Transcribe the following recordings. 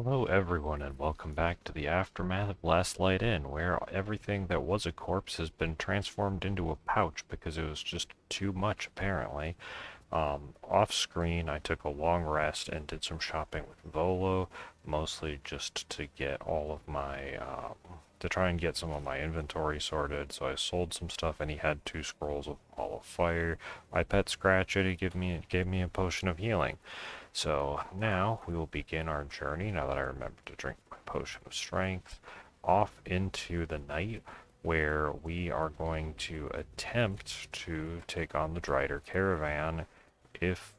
Hello everyone and welcome back to the aftermath of Last Light In, where everything that was a corpse has been transformed into a pouch because it was just too much apparently. Off screen I took a long rest and did some shopping with Volo, mostly just to get all of my, to try and get some of my inventory sorted, so I sold some stuff and he had 2 scrolls of Wall of Fire. My pet Scratch It, he gave me a potion of healing. So now we will begin our journey, now that I remember to drink my potion of strength, off into the night where we are going to attempt to take on the Drider caravan if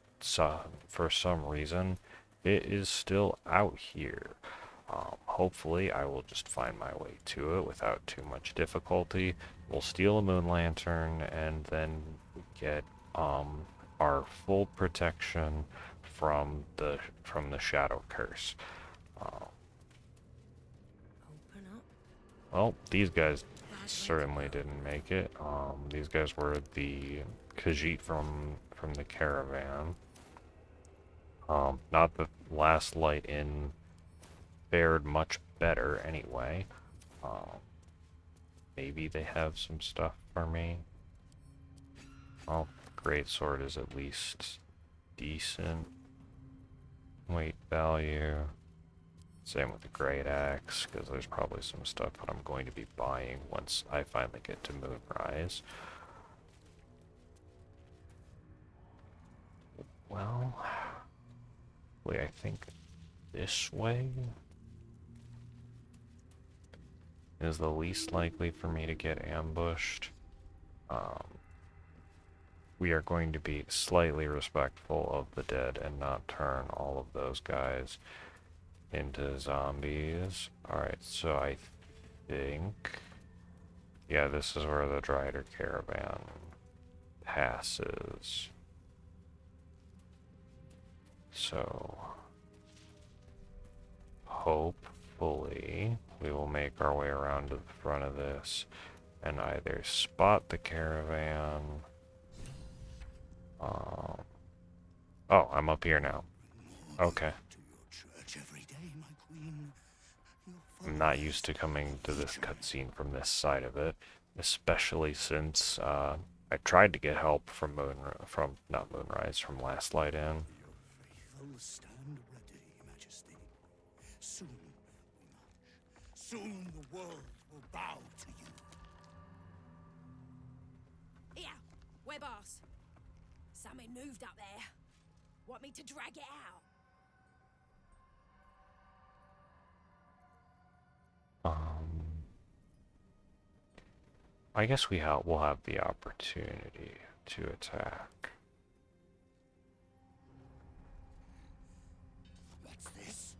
for some reason it is still out here. Hopefully I will just find my way to it without too much difficulty. We'll steal a moon lantern and then get our full protection from the shadow curse. Uh, Open up. well, these guys Bad way to certainly go. didn't make it. These guys were the Khajiit from the caravan. Not the last light in fared much better anyway. Um, maybe they have some stuff for me. Well, greatsword is at least decent weight value. Same with the great axe, because there's probably some stuff that I'm going to be buying once I finally get to Moonrise. Well, wait, I think this way is the least likely for me to get ambushed. Um, we are going to be slightly respectful of the dead and not turn all of those guys into zombies. Alright, so I think... yeah, this is where the Drider caravan passes. So, hopefully, we will make our way around to the front of this and either spot the caravan. Oh, I'm up here now. Okay. I'm not used to coming to this cutscene from this side of it, especially since I tried to get help from not Moonrise, from Last Light In. Your faithful stand ready, Majesty. Soon we march. Soon the world will bow to you. Here, we're boss. Something moved up there. Want me to drag it out? I guess we'll have the opportunity to attack. What's this?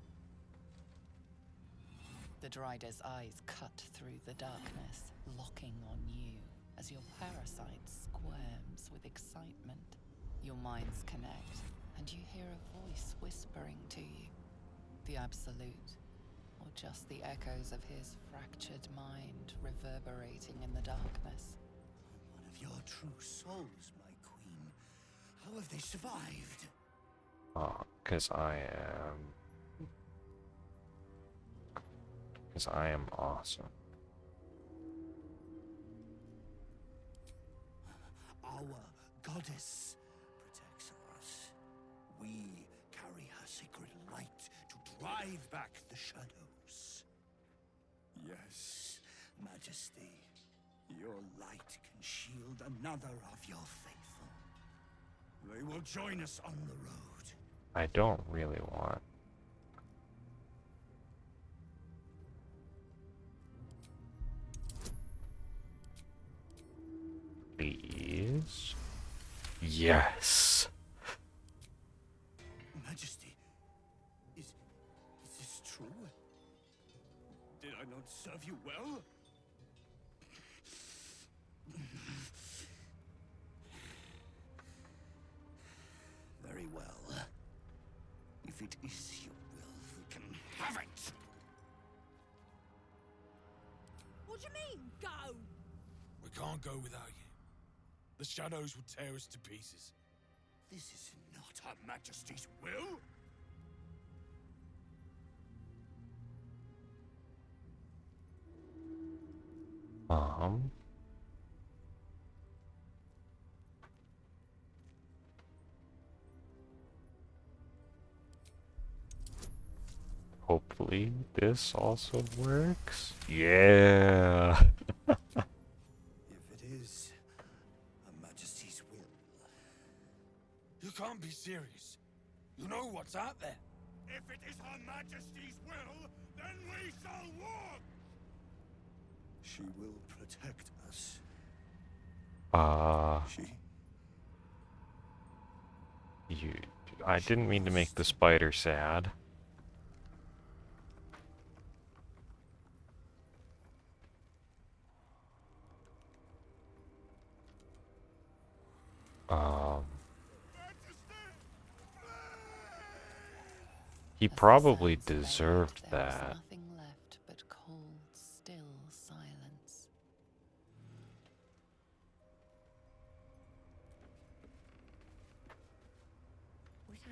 The Drider's eyes cut through the darkness, locking on you as your parasite squirms with excitement. Your minds connect, and you hear a voice whispering to you. The Absolute, or just the echoes of his fractured mind reverberating in the darkness. One of your true souls, my queen. How have they survived? Because I am awesome. Our goddess protects us. We carry her sacred light to drive back the shadows. Yes, Majesty, your light can shield another of your faithful. They will join us on the road. I don't really want. Please. Yes. Majesty, is this true? Did I not serve you well? Very well. If it is your will, we can have it. What do you mean, go? We can't go without you. The shadows will tear us to pieces. This is not Her Majesty's will. Um, Hopefully this also works. Yeah. If it is Her Majesty's will. You can't be serious. You know what's out there. If it is Her Majesty's will, then we shall walk! She will protect us. Uh, She... you. I didn't mean to make the spider sad. Um, he As the probably sands faded, deserved there was that. nothing left but cold, still silence.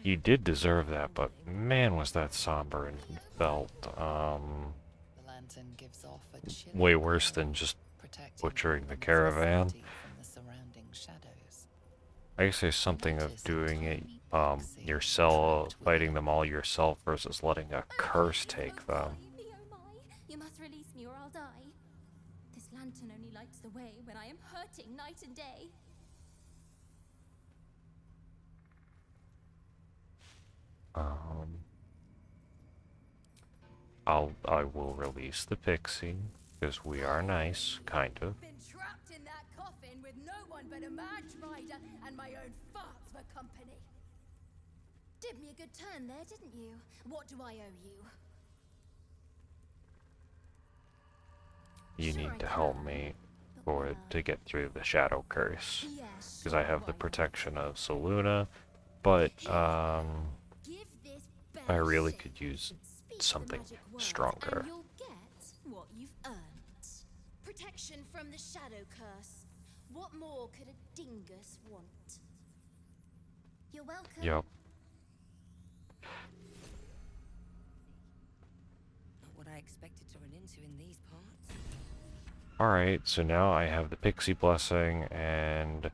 He did deserve that, but man, was that somber and felt, The lantern gives off a chilling way worse glow, than just protecting butchering the one's caravan. vicinity from the surrounding shadows. I guess there's You something of notice a doing it, tiny pixie yourself, trapped fighting within. them all yourself versus letting a curse take them. You must release me or I'll die. This lantern only lights the way when I am hurting night and day. Um, I will release the pixie, because we are nice, kind of. Been trapped in that coffin with no one but a mad rider and my own farts for company. Did me a good turn there, didn't you? What do I owe you? You Sure need I to help can, me but to get through the shadow curse, Yeah, because I sure, have the why not? protection of Saluna, but Give this I really Banishing. could use Speak the something magic word, stronger. and you'll get what you've earned. Protection from the shadow curse. What more could a dingus want? You're welcome. Yep. Not what I expected to run into in these parts. Alright, so now I have the pixie blessing, and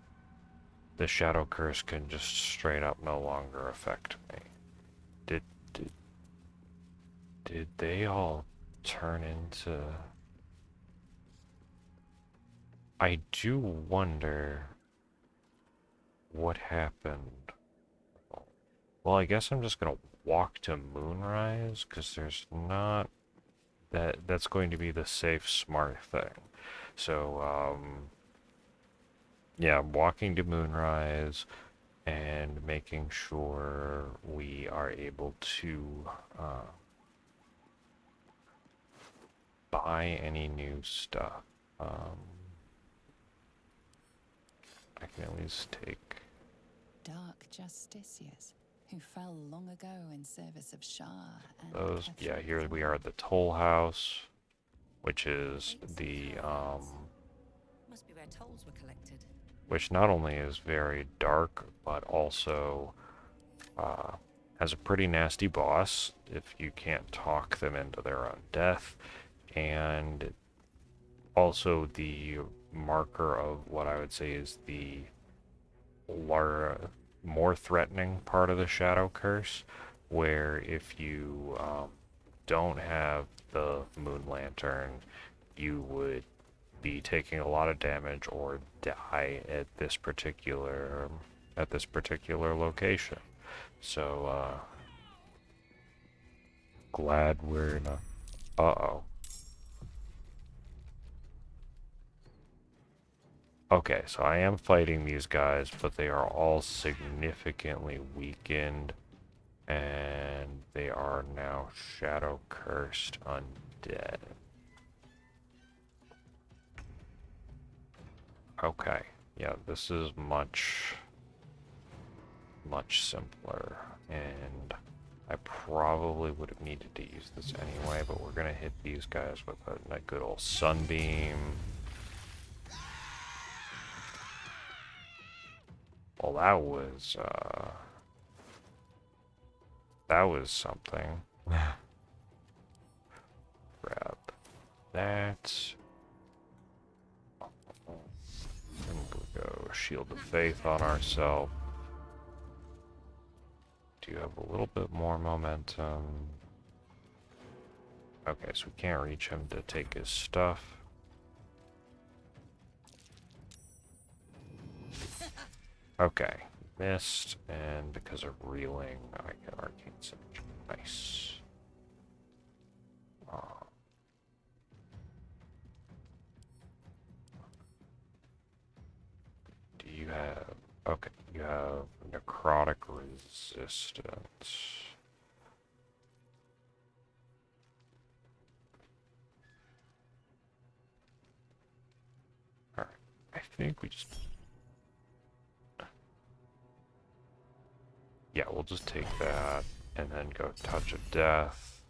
the shadow curse can just straight up no longer affect me. Did did, did they all turn into... I do wonder what happened. Well, I guess I'm just gonna walk to Moonrise, because there's not... That's going to be the safe, smart thing. So, yeah, walking to Moonrise and making sure we are able to buy any new stuff. I can at least take... Dark justiciars who fell long ago in service of Shah and those. Yeah, Catherine here we IV. are at the Toll House, which is the, Must be where tolls were collected. which not only is very dark, but also has a pretty nasty boss if you can't talk them into their own death, and also the marker of what I would say is the more threatening part of the shadow curse, where if you don't have the moon lantern, you would be taking a lot of damage or die at this particular location. So glad we're in a... Uh-oh. Okay, so I am fighting these guys, but they are all significantly weakened, and they are now shadow cursed undead. Okay, yeah, this is much simpler, and I probably would have needed to use this anyway, but we're gonna hit these guys with a good old sunbeam. Well, that was something. Grab that. Shield of Faith on ourselves. Do you have a little bit more momentum? Okay, so we can't reach him to take his stuff. Okay, missed, and because of reeling, I get Arcane Synergy. Nice. Do you have... Okay, you have necrotic resistance. Alright, I think we just... Yeah, we'll just take that, and then go Touch of Death.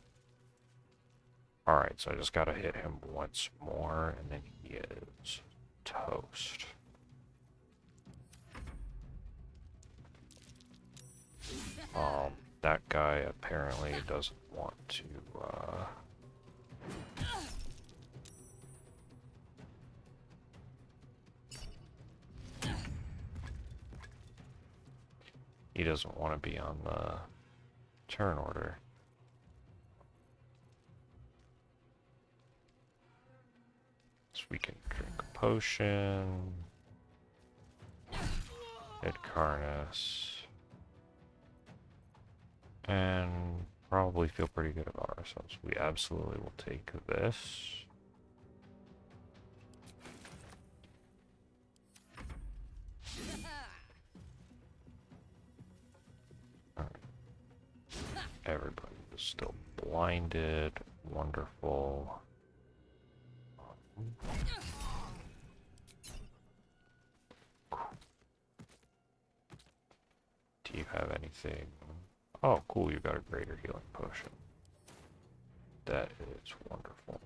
Alright, so I just gotta hit him once more, and then he is toast. That guy apparently doesn't want to, he doesn't want to be on the turn order. So we can drink a potion. Hit Karnas. And probably feel pretty good about ourselves. We absolutely will take this. Everybody is still blinded. Wonderful. Do you have anything? Oh, cool, you got a greater healing potion. That is wonderful.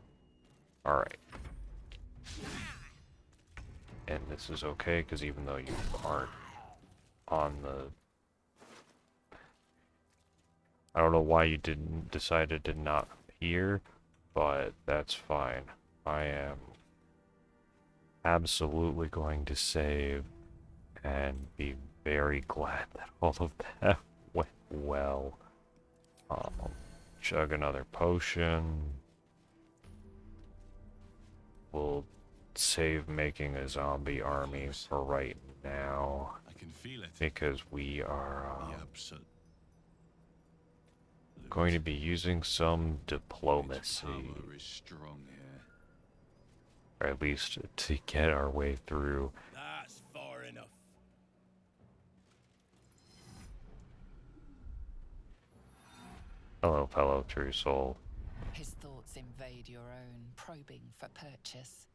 Alright. And this is okay, because even though you aren't on the... I don't know why you didn't decided to not appear, but that's fine. I am absolutely going to save and be very glad that all of that went well. Chug another potion. We'll save making a zombie army for right now, I can feel it. because we are The absent. going to be using some diplomacy, Power is strong here. or at least to get our way through. That's far enough. Hello, fellow true soul. His thoughts invade your own, probing for purchase.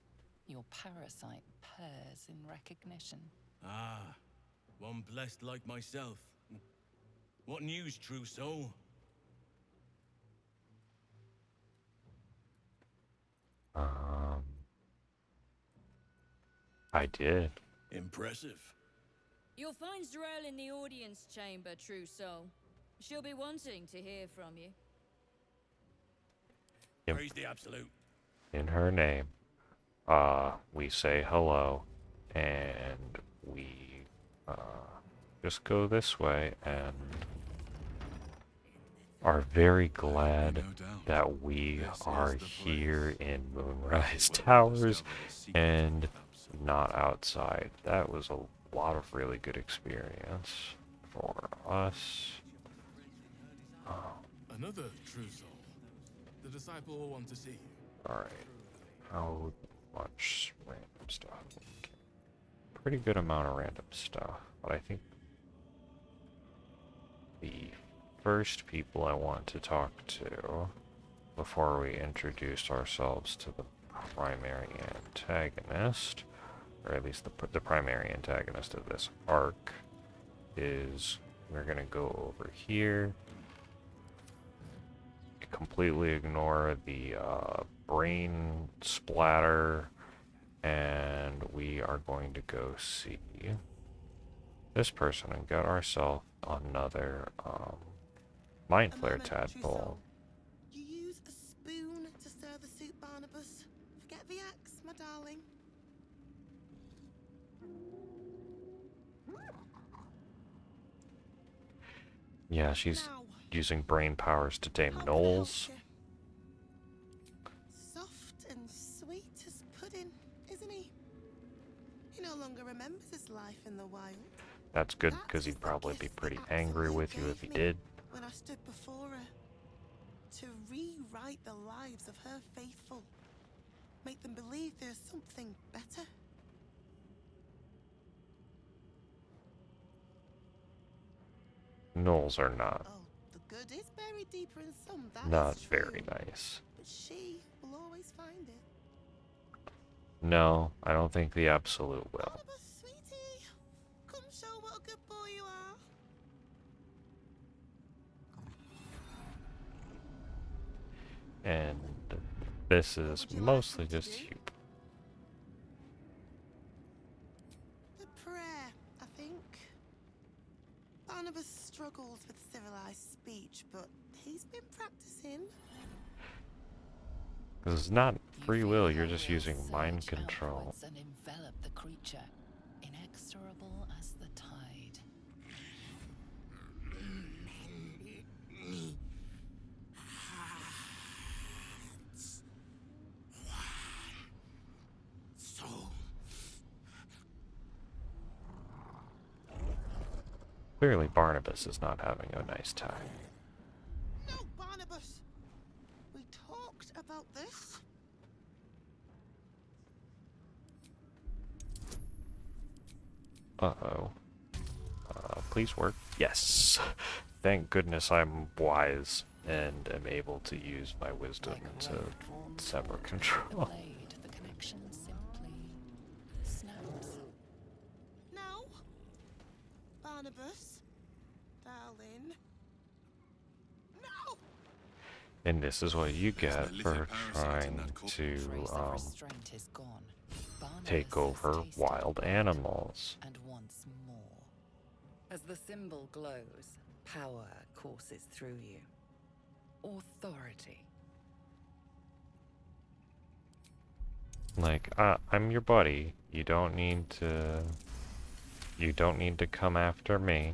Your parasite purrs in recognition. Ah, one blessed like myself. What news, true soul? I did. Impressive. You'll find Z'rell in the audience chamber, true soul. She'll be wanting to hear from you. Yep. Praise the absolute. In her name, we say hello, and we just go this way, and are very glad that we are here in Moonrise Towers and not outside. That was a lot of really good experience for us. Another true soul. The disciple will want to see you. Alright, how much random stuff? Okay. Pretty good amount of random stuff, but I think the first people I want to talk to before we introduce ourselves to the primary antagonist, or at least the primary antagonist of this arc, is we're gonna go over here, completely ignore the brain splatter, and we are going to go see this person and get ourselves another mind flare tadpole. You use a spoon to stir the soup, Barnabas. Forget the axe, my darling. Yeah, she's Now, using brain powers to tame how can I help gnolls. you? Soft and sweet as pudding, isn't he? He no longer remembers his life in the wild. That's good, That because is he'd the probably be gift the pretty angry Absolute with you if gave he me did. when I stood before her. To rewrite the lives of her faithful. Make them believe there's something better. Gnolls are not Oh, the good is buried deeper in some, that not is true. very nice. But she will always find it. No, I don't think the Absolute will. Barnabas, sweetie, come show what a good boy you are. And this What is would you like mostly them to just do? you. The prayer, I think. Barnabas struggles with civilized speech, but he's been practicing. Because it's not You free feel will, her you're just will using mind surge control. outwards and envelop the creature, inexorable as the tide. So, Clearly Barnabas is not having a nice time. No, Barnabas. We talked about this. Uh-oh. Please work. Yes! Thank goodness I'm wise and am able to use my wisdom Like to rope drawn sever taut with control. the blade, the connection simply snaps. No. Barnabas, darling. No! And this is what you There's get no for lithium parasite in trying that corpse. to Trace of restraint is gone. take Barnabas has over tasted wild blood animals. and wants more. As the symbol glows, power courses through you. Authority. Like, I'm your buddy. You don't need to... You don't need to come after me.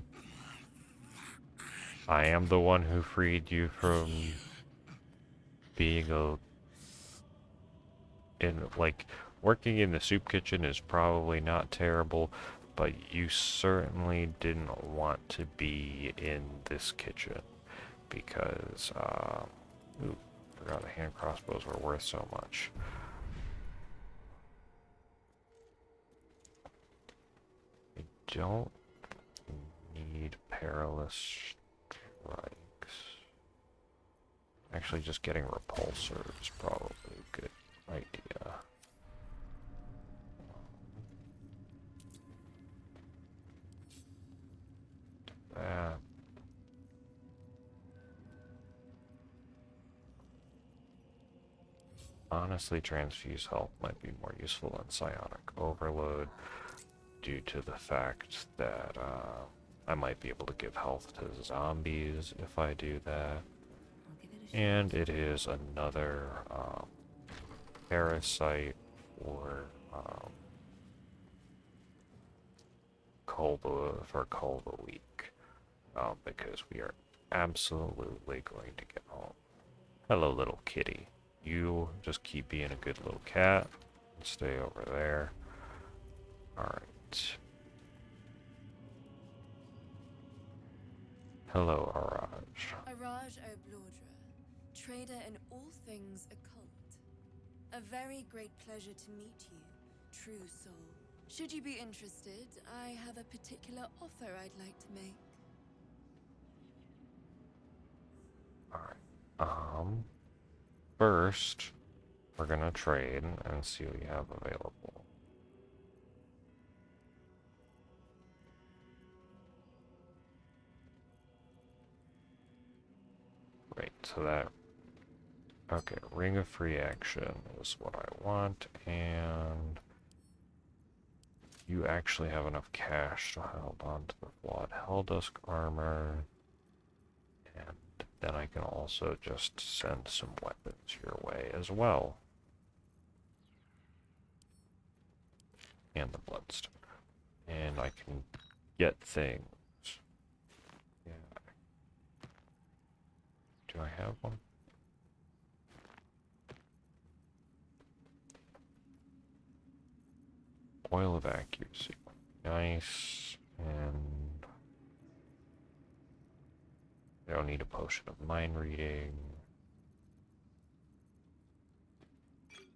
I am the one who freed you from being like, working in the soup kitchen is probably not terrible, but you certainly didn't want to be in this kitchen because, ooh, forgot the hand crossbows were worth so much. I don't need perilous strikes. Actually, just getting repulsor is probably a good idea. That. Honestly, transfuse health might be more useful than psionic overload due to the fact that I might be able to give health to zombies if I do that. And it is another parasite or Kolba week because we are absolutely going to get home. Hello, little kitty. You just keep being a good little cat and stay over there. Alright. Hello, Araj. Araj O'Blordra, trader in all things occult. A very great pleasure to meet you, true soul. Should you be interested, I have a particular offer I'd like to make. Alright. First, we're gonna trade and see what you have available. Right, so that... Okay, Ring of Free Action is what I want, and... You actually have enough cash to hold on to the Flawed Helldusk armor. And then I can also just send some weapons your way as well. And the Bloodstone. And I can get things. Yeah. Do I have one? Oil of accuracy. Nice. And I don't need a potion of mind reading.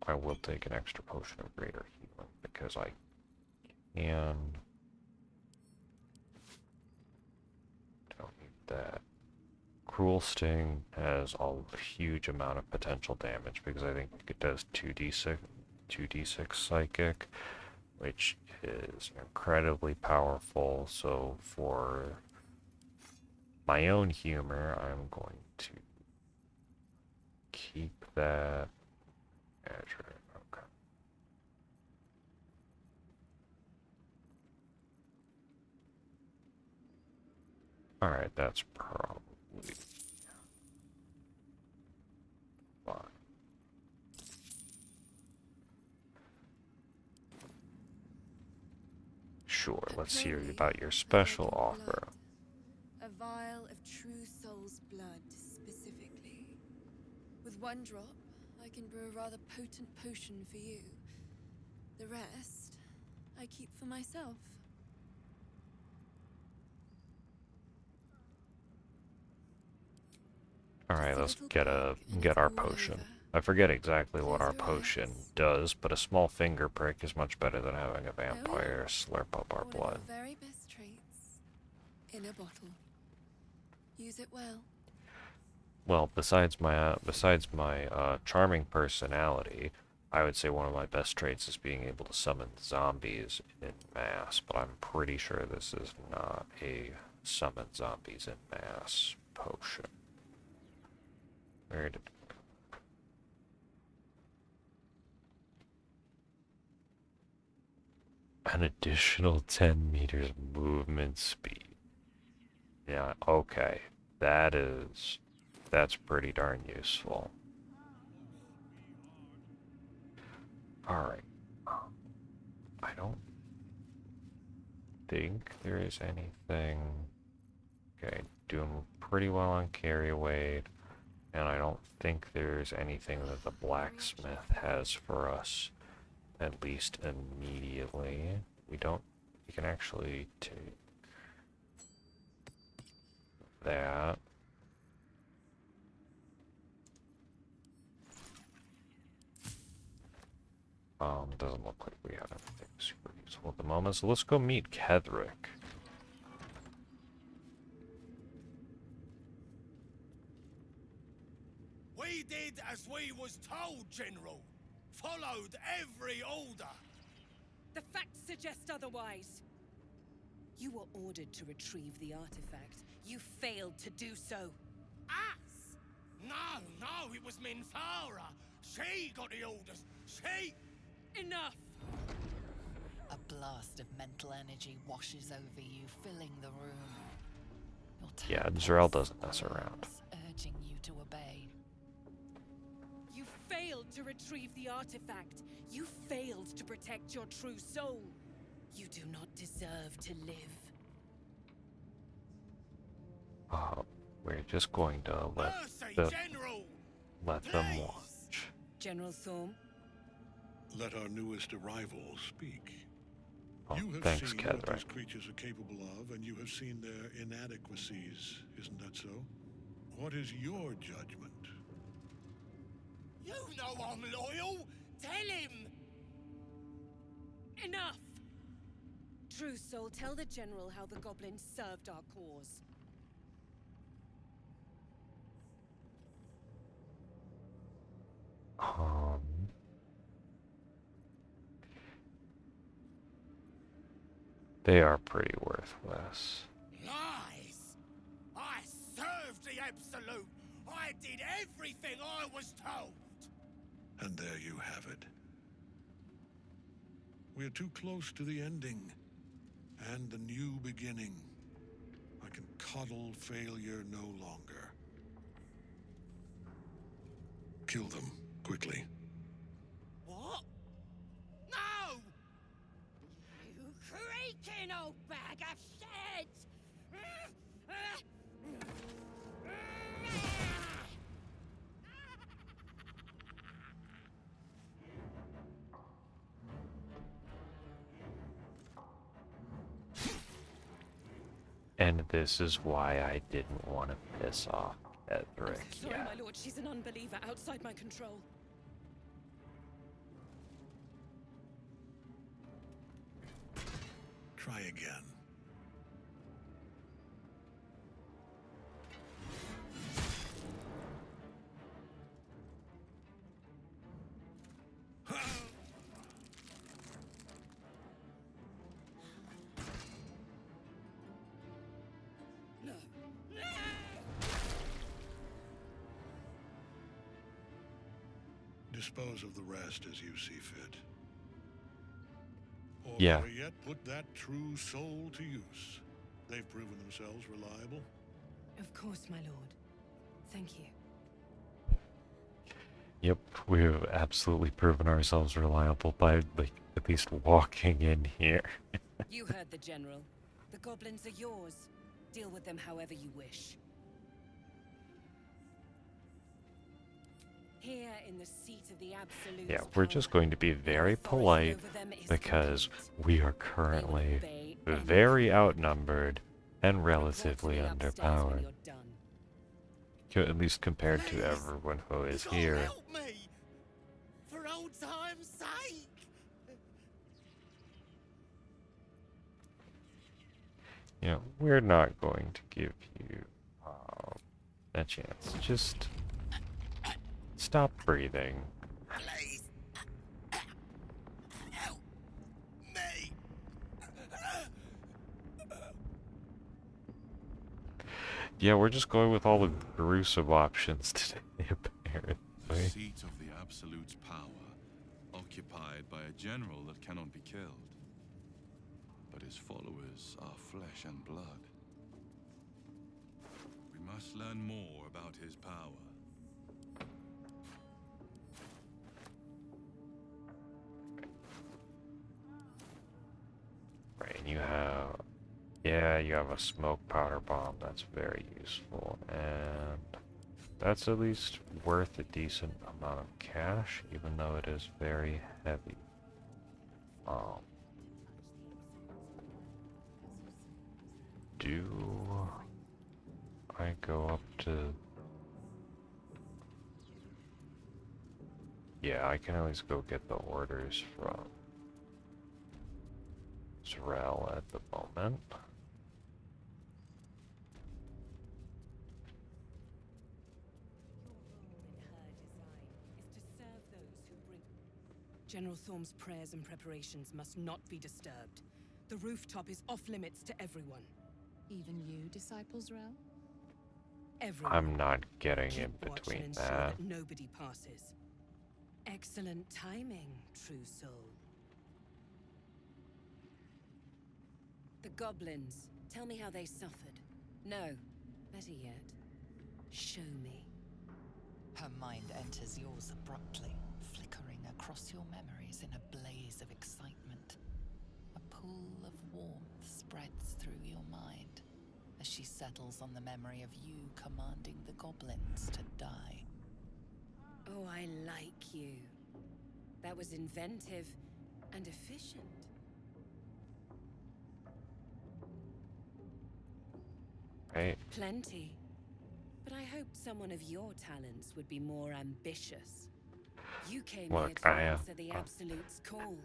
I will take an extra potion of greater healing because I can. Don't need that. Cruel Sting has a huge amount of potential damage because I think it does 2d6 psychic, which is incredibly powerful. So for my own humor, I'm going to keep that. Azure. Okay. Alright, that's probably fine. Sure, let's hear about your special offer. A vial of true soul's blood, specifically. With one drop, I can brew a rather potent potion for you. The rest, I keep for myself. Alright, let's little get prick and get it's our all potion. over. I forget exactly what Close our your potion eyes. does, but a small finger prick is much better than having a we are. vampire slurp up our One blood. of your very best traits. In a bottle. Use it well. Well, besides my charming personality, I would say one of my best traits is being able to summon zombies in mass, but I'm pretty sure this is not a summon zombies in mass potion. Where did... An additional 10 meters movement speed. Yeah, okay. That's pretty darn useful. Alright. I don't think there is anything... Okay, doing pretty well on carry weight. And I don't think there's anything that the blacksmith has for us. At least immediately. We can actually take that. Doesn't look like we have anything super useful at the moment, so let's go meet Ketherick. We did as we was told, General. Followed every order. The facts suggest otherwise. You were ordered to retrieve the artifact. You failed to do so. Us? No, it was Minthara. She got the orders. She... Enough! A blast of mental energy washes over you, filling the room. Your Yeah, temple Z'rell doesn't mess around. swells, urging you to obey. You failed to retrieve the artifact. You failed to protect your true soul. You do not deserve to live. We're just going to Mercy, General! let them Please. watch. General Thorm, Let our newest arrival speak. Oh, You have thanks, seen what Ketherick. these creatures are capable of, and you have seen their inadequacies, isn't that so? What is your judgment? You know I'm loyal! Tell him! enough! True soul, tell the General how the goblins served our cause. They are pretty worthless. Lies! I served the Absolute! I did everything I was told! And there you have it. We are too close to the ending, and the new beginning. I can coddle failure no longer. Kill them, quickly. What? No! You creaking old bag of shit! And this is why I didn't want to piss off Edric. Sorry, my lord, she's an unbeliever outside my control. Try again. Dispose of the rest as you see fit. Or Yeah. better yet, put that true soul to use. They've proven themselves reliable. Of course, my lord. Thank you. Yep, we've absolutely proven ourselves reliable by, like, at least walking in here. You heard the general. The goblins are yours. Deal with them however you wish. Here in the seat of the absolute. Yeah, we're just going to be very polite because we are currently very outnumbered and relatively underpowered. At least compared to everyone who is here. Help me! For old time's sake! You know, we're not going to give you a chance. Just stop breathing. Please! Help me! Yeah, we're just going with all the gruesome options today, The apparently. seat of the Absolute's power, occupied by a general that cannot be killed. But his followers are flesh and blood. We must learn more about his power. Right, and you have... Yeah, you have a smoke powder bomb. That's very useful. And that's at least worth a decent amount of cash, even though it is very heavy. Do I go up to... Yeah, I can at least go get the orders from Zrel at the moment. General Thorm's prayers and preparations must not be disturbed. The rooftop is off limits to everyone. Even you, Disciple Zrel? Everyone. I'm not getting Keep in watch between and ensure that. that nobody passes. Excellent timing, true soul. The goblins. Tell me how they suffered. No, better yet, show me. Her mind enters yours abruptly, flickering across your memories in a blaze of excitement. A pool of warmth spreads through your mind as she settles on the memory of you commanding the goblins to die. Oh, I like you. That was inventive and efficient. Right? Plenty. But I hoped someone of your talents would be more ambitious. You came here Look, to I answer the Absolute's call.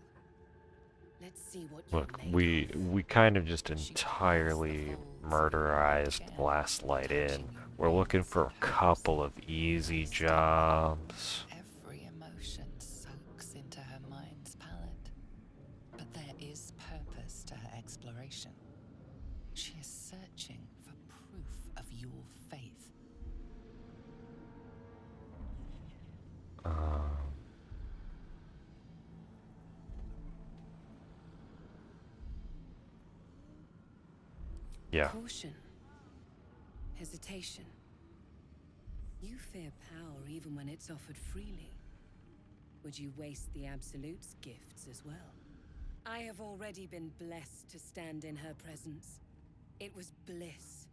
Let's see what Look, you're made we kind of just entirely murderized Last Light In. We're looking for a couple of easy jobs. Every emotion soaks into her mind's palette. But there is purpose to her exploration. She is searching for proof of your faith. Yeah. Caution. Hesitation. You fear power even when it's offered freely. Would you waste the Absolute's gifts as well? I have already been blessed to stand in her presence. It was bliss.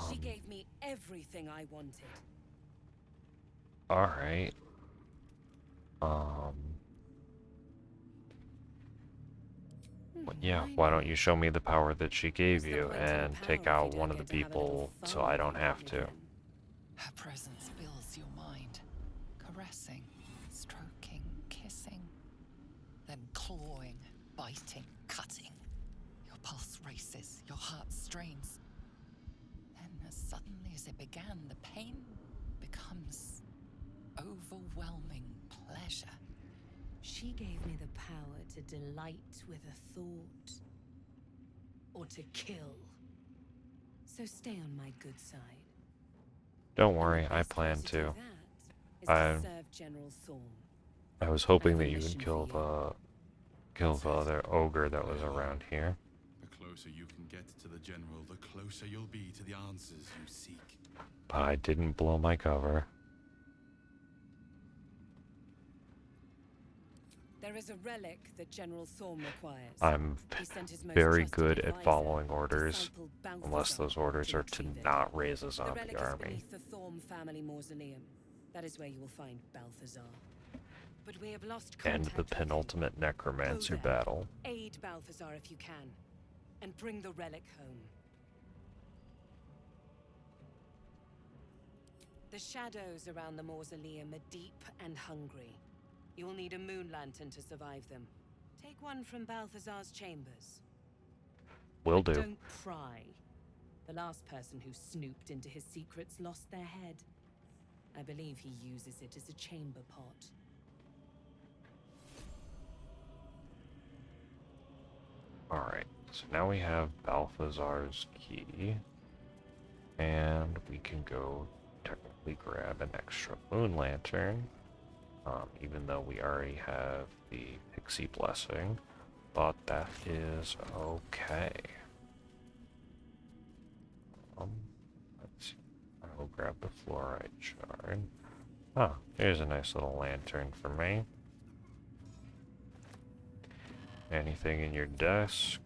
She gave me everything I wanted. Alright. Yeah, I why know. don't you show me the power that she gave What's the you point in and power take if you out don't one of the get to have a little people so fun I don't every now have and to? again? Her presence fills your mind, caressing, stroking, kissing, then clawing, biting, cutting. Your pulse races, your heart strains. Then, as suddenly as it began, the pain becomes overwhelming pleasure. She gave me the power to delight with a thought. Or to kill. So stay on my good side. Don't And the worry, I best way plan to do to. that is I to serve General Thorn. I was I hoping have a that you would mission kill for the other ogre that was around here. The closer you can get to the General, the closer you'll be to the answers you seek. But I didn't blow my cover. There is a relic that General Thorn requires. I'm He sent his most very trusted good at advisor, following orders, disciple unless Balthazar, those orders are to retrieve it. not raise a The zombie relic is army. beneath the Thorn family mausoleum. That is where you will find Balthazar. But we have lost And contact the with him. penultimate necromancer Go there, battle. aid Balthazar if you can, and bring the relic home. The shadows around the mausoleum are deep and hungry. You will need a moon lantern to survive them. Take one from Balthazar's chambers. Will But do. don't pry. The last person who snooped into his secrets lost their head. I believe he uses it as a chamber pot. Alright, so now we have Balthazar's key. And we can go technically grab an extra moon lantern. Even though we already have the pixie blessing. But that is okay. Let's see. I'll grab the fluoride shard. Ah, here's a nice little lantern for me. Anything in your desk?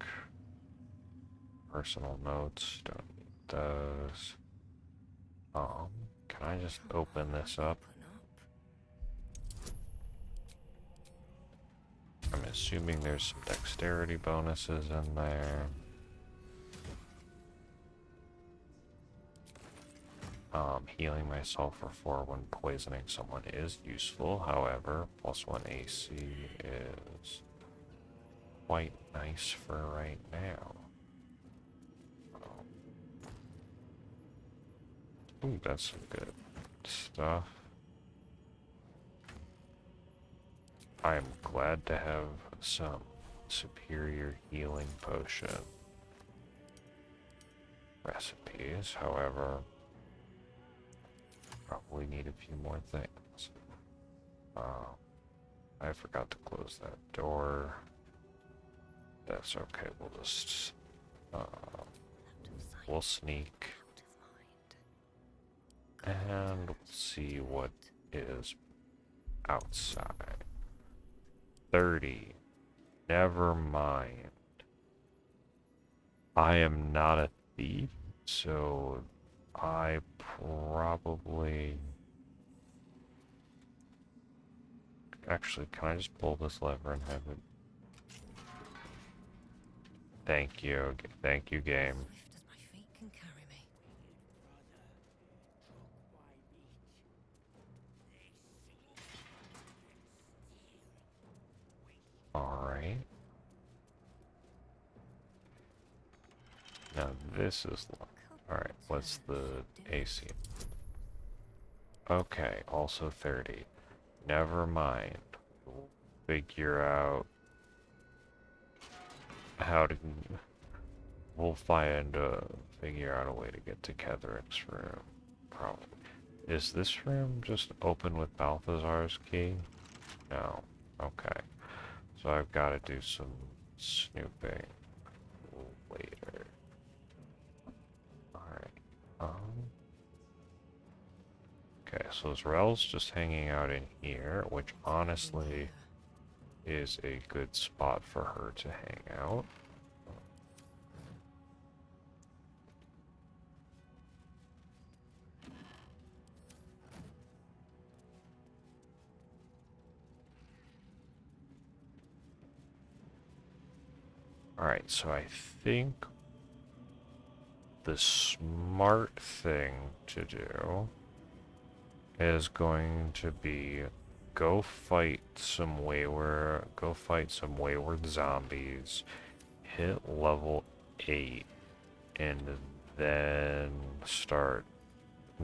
Personal notes, don't need those. Can I just open this up? I'm assuming there's some dexterity bonuses in there. Healing myself for 4 when poisoning someone is useful. However, +1 AC is quite nice for right now. Ooh, that's some good stuff. I am glad to have some superior healing potion recipes. However, probably need a few more things. I forgot to close that door. That's okay. We'll just we'll sneak and we'll see what is outside. 30. Never mind. I am not a thief, so I probably... Actually, can I just pull this lever and have it? Thank you. Thank you, game. Swift as my feet can carry me. Alright. Now this is... Alright, what's the AC? Okay, also 30. Never mind. We'll figure out how to... We'll figure out a way to get to Ketherick's room. Probably. Is this room just open with Balthazar's key? No. Okay. So I've got to do some snooping later. Alright. Okay, so Zrel's just hanging out in here, which honestly is a good spot for her to hang out. Alright, so I think the smart thing to do is going to be go fight some wayward zombies, hit level 8, and then start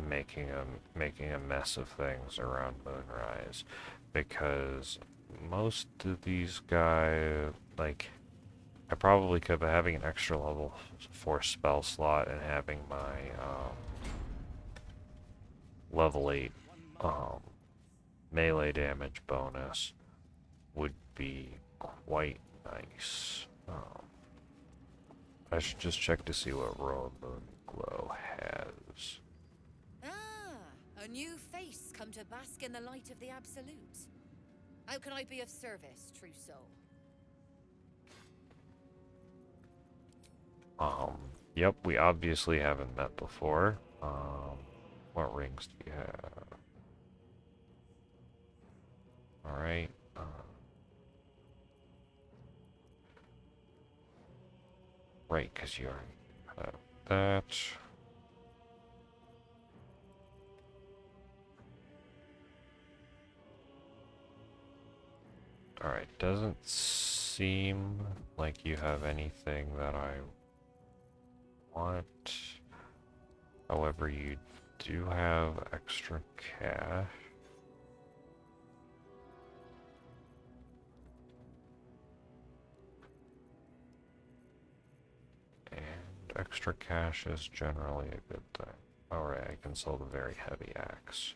making a mess of things around Moonrise, because most of these guys, like, I probably could, but having an extra level 4 spell slot and having my level 8 um, melee damage bonus would be quite nice. I should just check to see what Royal Moon Glow has. Ah, a new face come to bask in the light of the Absolute. How can I be of service, true soul? Yep, we obviously haven't met before. What rings do you have? Alright, right, because you already have that. Alright, doesn't seem like you have anything that I want. However, you do have extra cash. And extra cash is generally a good thing. Alright, I can sell the very heavy axe.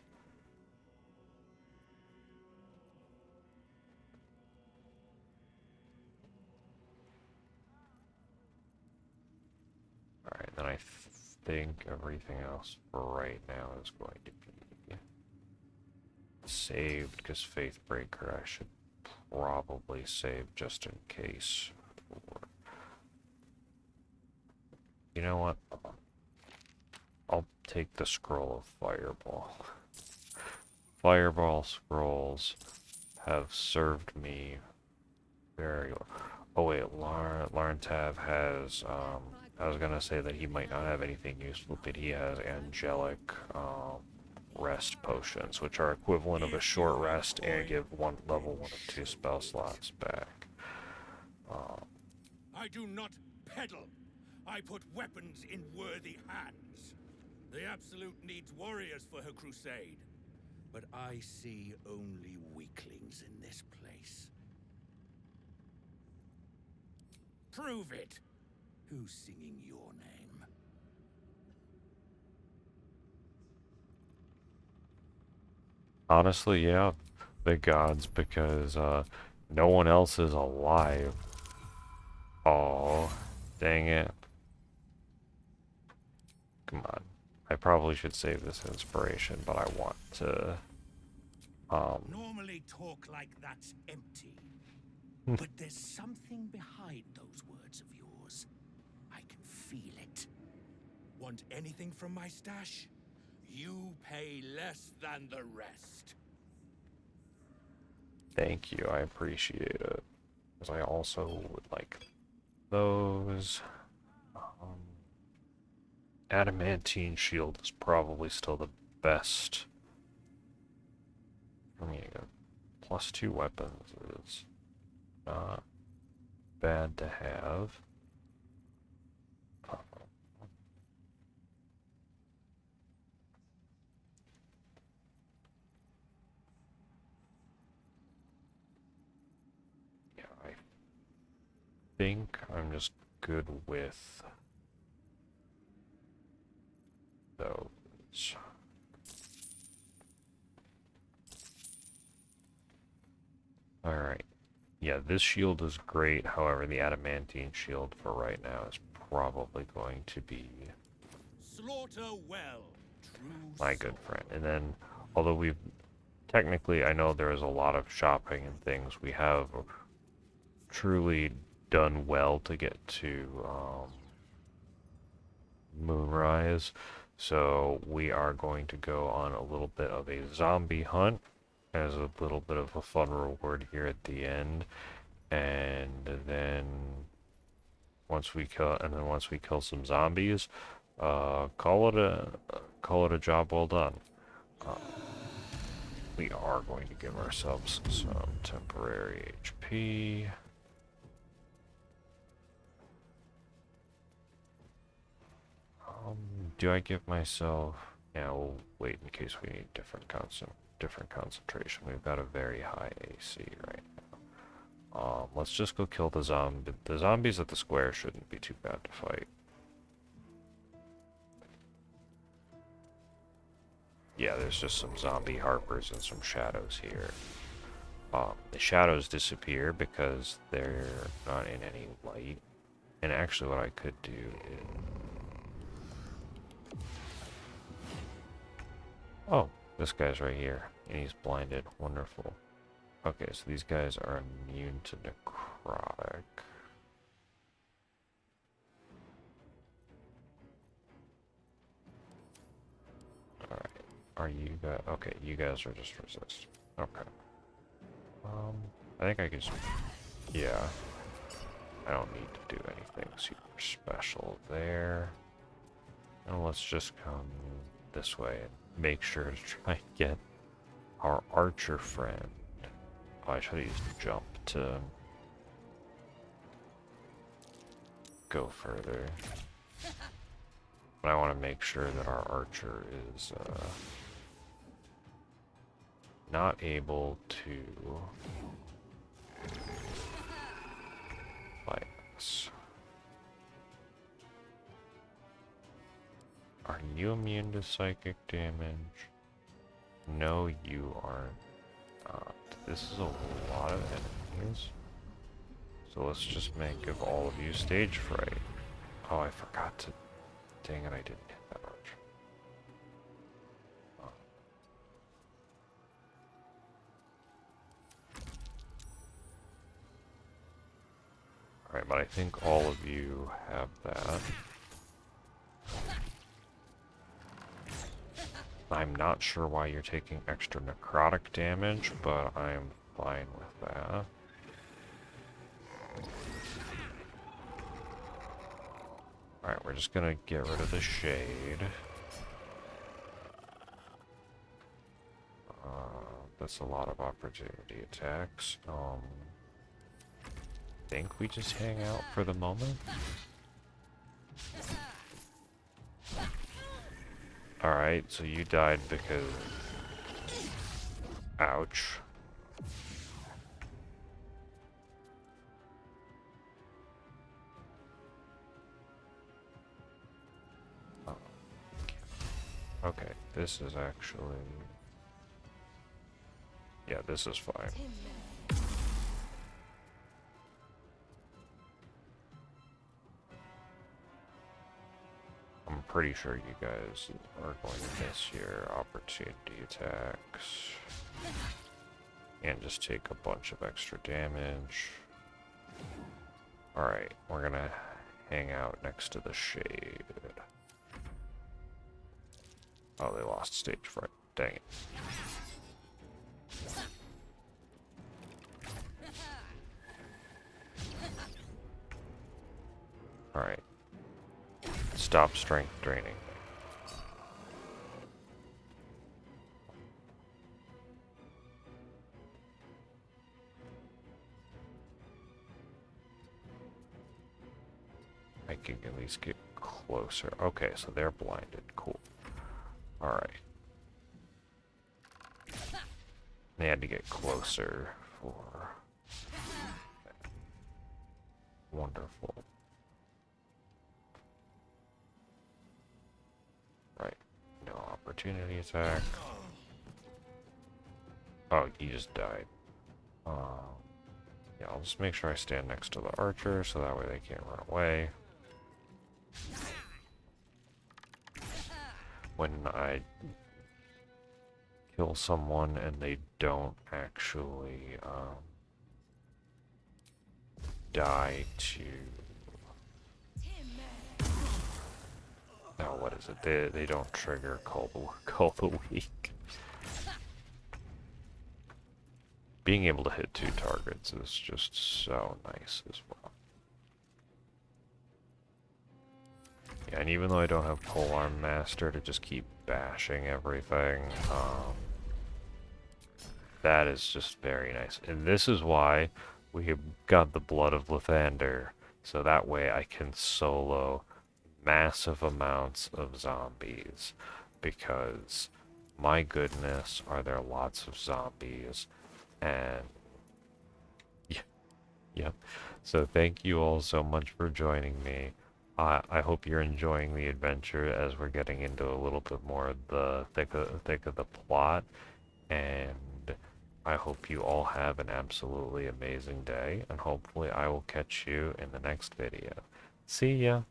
Alright, then I think everything else for right now is going to be saved, because Faithbreaker I should probably save just in case. You know what? I'll take the scroll of Fireball. Fireball scrolls have served me very well. Oh wait, Larntav has, I was gonna say that he might not have anything useful, but he has angelic, rest potions, which are equivalent of a short rest and give level 1 of 2 spell slots back. I do not peddle. I put weapons in worthy hands. The Absolute needs warriors for her crusade. But I see only weaklings in this place. Prove it. Who's singing your name? Honestly, yeah, the gods, because no one else is alive. Oh, dang it. Come on. I probably should save this inspiration, but I want to, Normally talk like that's empty. But there's something behind those words of yours. I can feel it. Want anything from my stash? You pay less than the rest. thank you, I appreciate it. Because I also would like those. Adamantine shield is probably still the best for me to go. +2 weapons is not bad to have. Yeah, I think I'm just good with those. Alright. Yeah, this shield is great. However, the adamantine shield for right now is probably going to be Slaughter well, true my good friend. And then, although we've technically, I know there is a lot of shopping and things, we have truly done well to get to Moonrise. So we are going to go on a little bit of a zombie hunt as a little bit of a fun reward here at the end. And then once we kill some zombies, call it a job well done. We are going to give ourselves some temporary HP. Do I give myself? Yeah, we'll wait in case we need different concentration. We've got a very high AC right now. Let's just go kill the zombie. The zombies at the square shouldn't be too bad to fight. Yeah, there's just some zombie harpers and some shadows here. The shadows disappear because they're not in any light. And actually what I could do is... Oh, this guy's right here. And he's blinded. Wonderful. Okay, so these guys are immune to necrotic. Alright. Are you guys... Okay, you guys are just resist. Okay. I think I can just... Yeah. I don't need to do anything super special there. And let's just come this way and make sure to try and get our archer friend. Oh, I should have used jump to go further. But I want to make sure that our archer is not able to fight us. Are you immune to psychic damage? No, you aren't. This is a lot of enemies. So let's just give all of you stage fright. Oh, I forgot to... Dang it, I didn't hit that archer. Alright, but I think all of you have that. I'm not sure why you're taking extra necrotic damage, but I'm fine with that. Alright, we're just gonna get rid of the shade. That's a lot of opportunity attacks. Think we just hang out for the moment? Alright, so you died because... Ouch. Oh. Okay, this is actually... Yeah, this is fine. I'm pretty sure you guys are going to miss your opportunity attacks. And just take a bunch of extra damage. Alright, we're gonna hang out next to the shade. Oh, they lost stage fright. Dang it. Alright. Stop strength draining. I can at least get closer. Okay, so they're blinded. Cool. Alright. They had to get closer for... Wonderful. Right. No opportunity attack. Oh, he just died. Yeah, I'll just make sure I stand next to the archer so that way they can't run away. When I kill someone and they don't actually die to... Oh, what is it? They don't trigger Call the Weak. Being able to hit 2 targets is just so nice as well. And even though I don't have Polearm Master to just keep bashing everything, that is just very nice. And this is why we have got the Blood of Lathander, so that way I can solo massive amounts of zombies, because my goodness, are there lots of zombies. And yeah, yep. So thank you all so much for joining me. I hope you're enjoying the adventure as we're getting into a little bit more of the thick of the plot, and I hope you all have an absolutely amazing day, and hopefully I will catch you in the next video. See ya!